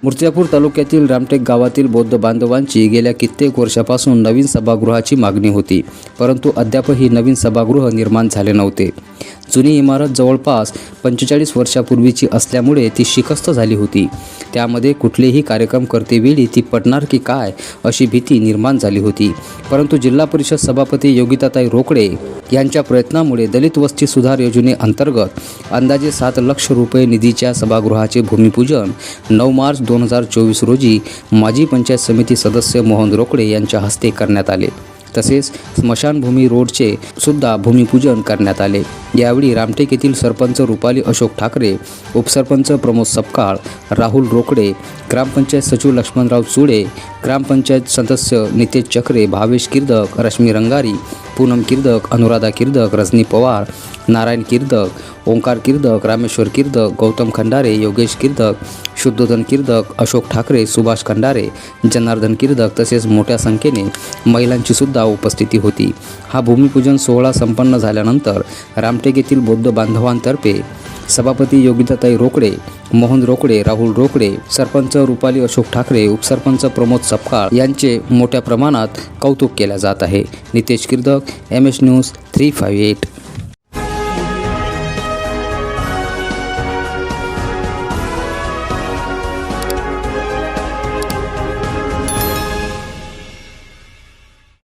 मूर्तिजापूर तालुक्यातील रामटेक गावातील बौद्ध बांधवांची गेल्या कित्येक वर्षापासून नवीन सभागृहाची मागणी होती, परंतु अद्यापही नवीन सभागृह निर्माण झाले नव्हते. जुनी इमारत जवळपास 45 वर्षापूर्वीची असल्यामुळे ती शिकस्त झाली होती. त्यामध्ये कुठलेही कार्यक्रम करतेवेळी ती पडणार की काय अशी भीती निर्माण झाली होती. परंतु जिल्हा परिषद सभापती योगिताताई रोकडे यांच्या प्रयत्नामुळे दलित वस्ती सुधार योजनेअंतर्गत अंदाजे 7 लाख रुपये निधीच्या सभागृहाचे भूमिपूजन 9 मार्च 2024 रोजी माजी पंचायत समिती सदस्य मोहन रोकडे यांच्या हस्ते करण्यात आले. तसेच स्मशानभूमी रोडचे सुद्धा भूमिपूजन करण्यात आले. यावेळी रामटेक येथील सरपंच रुपाली अशोक ठाकरे, उपसरपंच प्रमोद सपकाळ, राहुल रोकडे, ग्रामपंचायत सचिव लक्ष्मणराव चुडे, ग्रामपंचायत सदस्य नितेश चक्रे, भावेश किर्दक, रश्मी रंगारी, पूनम किर्दक, अनुराधा किर्दक, रजनी पवार, नारायण किर्दक, ओंकार किर्दक, रामेश्वर किर्दक, गौतम खंडारे, योगेश किर्दक, शुद्धोधन किर्दक, अशोक ठाकरे, सुभाष खंडारे, जनार्दन किर्दक तसेच मोठ्या संख्येने महिलांची सुद्धा उपस्थिती होती. हा भूमिपूजन सोहळा संपन्न झाल्यानंतर रामटेक येथील बौद्ध बांधवांतर्फे सभापती योगिताताई रोकडे, मोहन रोकडे, राहुल रोकडे, सरपंच रुपाली अशोक ठाकरे, उपसरपंच प्रमोद सपकाळ यांचे मोठ्या प्रमाणात कौतुक केले जात आहे. Nitesh Kirdak, MS news 358.